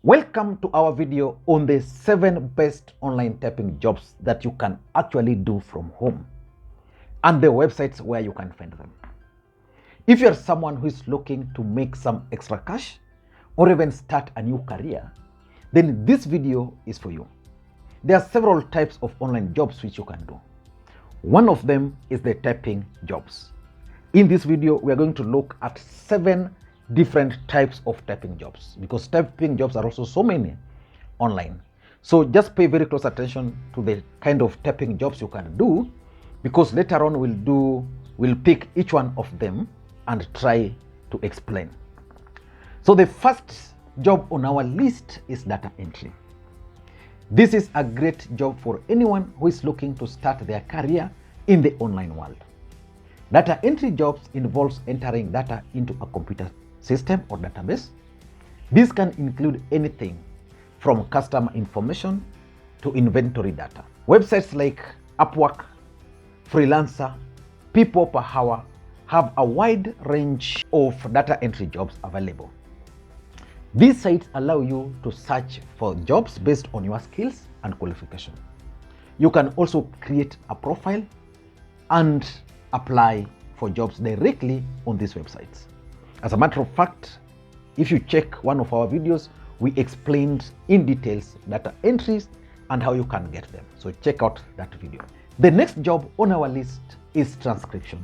Welcome to our video on the 7 best online typing jobs that you can actually do from home and the websites where you can find them. If you're someone who is looking to make some extra cash or even start a new career, then this video is for you. There are several types of online jobs which you can do. One of them is the typing jobs. In this video, we are going to look at 7 different types of typing jobs, because typing jobs are also so many online. So just pay very close attention to the kind of typing jobs you can do, because later on we'll pick each one of them and try to explain. So the first job on our list is data entry. This is a great job for anyone who is looking to start their career in the online world. Data entry jobs involves entering data into a computer system or database. This can include anything from customer information to inventory data. Websites like Upwork, Freelancer, People Per Hour have a wide range of data entry jobs available. These sites allow you to search for jobs based on your skills and qualification. You can also create a profile and apply for jobs directly on these websites. As a matter of fact, if you check one of our videos, we explained in details data entries and how you can get them. So check out that video. The next job on our list is transcription.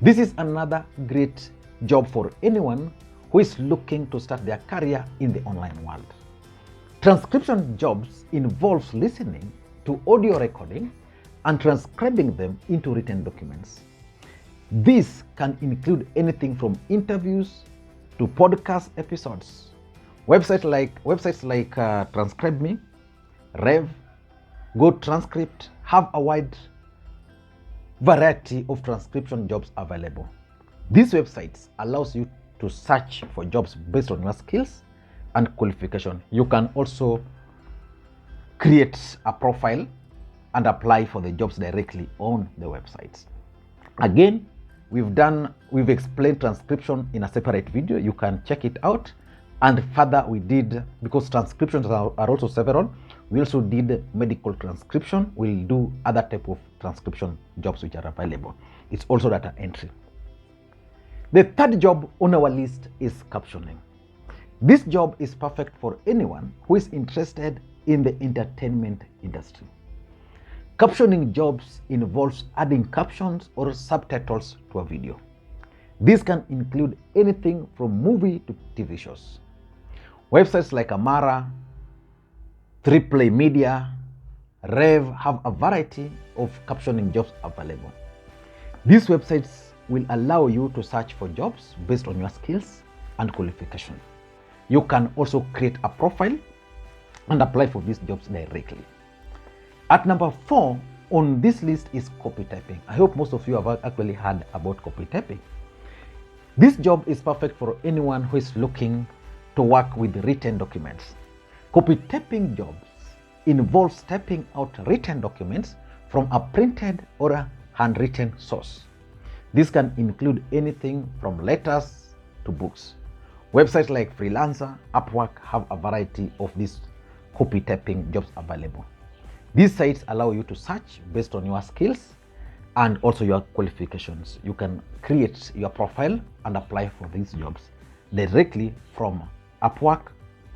This is another great job for anyone who is looking to start their career in the online world. Transcription jobs involves listening to audio recording and transcribing them into written documents. This can include anything from interviews to podcast episodes. Websites like Transcribe Me, Rev, Go Transcript have a wide variety of transcription jobs available. These websites allows you to search for jobs based on your skills and qualification. You can also create a profile and apply for the jobs directly on the websites. Again, we've explained transcription in a separate video. You can check it out. And further we did, because transcriptions are also several, we also did medical transcription. We'll do other type of transcription jobs which are available. It's also data entry. The third job on our list is captioning. This job is perfect for anyone who is interested in the entertainment industry. Captioning jobs involves adding captions or subtitles to a video. This can include anything from movie to TV shows. Websites like Amara, 3Play Media, Rev have a variety of captioning jobs available. These websites will allow you to search for jobs based on your skills and qualification. You can also create a profile and apply for these jobs directly. At number 4 on this list is copy typing. I hope most of you have actually heard about copy typing. This job is perfect for anyone who is looking to work with written documents. Copy typing jobs involves typing out written documents from a printed or a handwritten source. This can include anything from letters to books. Websites like Freelancer, Upwork have a variety of these copy typing jobs available. These sites allow you to search based on your skills and also your qualifications. You can create your profile and apply for these jobs directly from Upwork,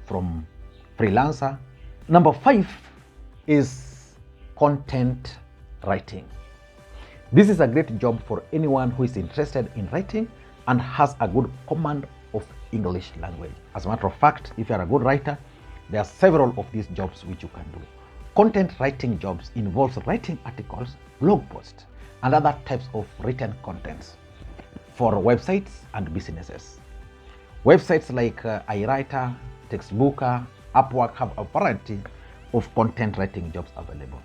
from Freelancer. Number 5 is content writing. This is a great job for anyone who is interested in writing and has a good command of English language. As a matter of fact, if you are a good writer, there are several of these jobs which you can do. Content writing jobs involves writing articles, blog posts, and other types of written contents for websites and businesses. Websites like iWriter, Textbooker, Upwork have a variety of content writing jobs available.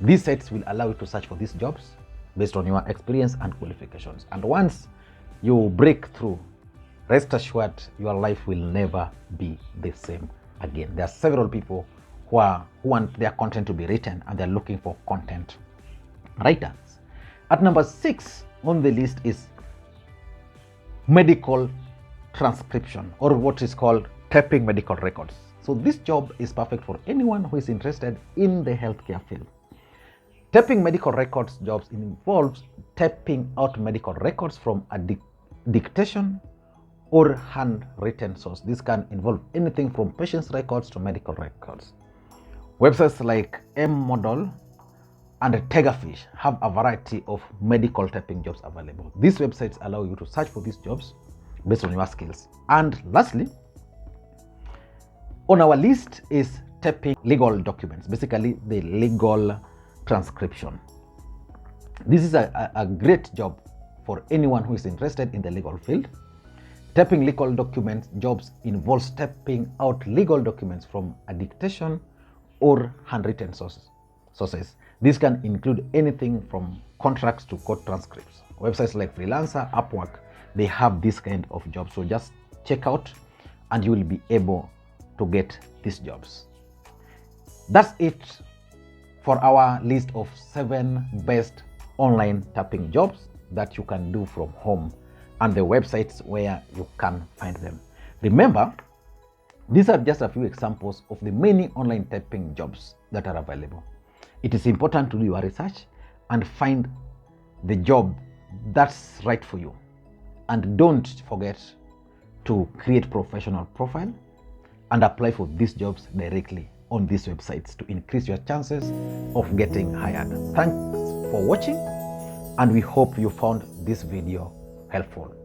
These sites will allow you to search for these jobs based on your experience and qualifications. And once you break through, rest assured your life will never be the same again. There are several people who want their content to be written and they're looking for content writers. At number 6 on the list is medical transcription, or what is called typing medical records. So this job is perfect for anyone who is interested in the healthcare field. Typing medical records jobs involves typing out medical records from a dictation or handwritten source. This can involve anything from patient's records to medical records. Websites like M-Model and Tigerfish have a variety of medical typing jobs available. These websites allow you to search for these jobs based on your skills. And lastly, on our list is typing legal documents, basically the legal transcription. This is a great job for anyone who is interested in the legal field. Typing legal documents jobs involves typing out legal documents from a dictation or handwritten sources. This can include anything from contracts to court transcripts. Websites like Freelancer, Upwork, they have this kind of jobs. So just check out and you will be able to get these jobs. That's it for our list of 7 best online typing jobs that you can do from home and the websites where you can find them. Remember, these are just a few examples of the many online typing jobs that are available. It is important to do your research and find the job that's right for you. And don't forget to create professional profile and apply for these jobs directly on these websites to increase your chances of getting hired. Thanks for watching, and we hope you found this video helpful.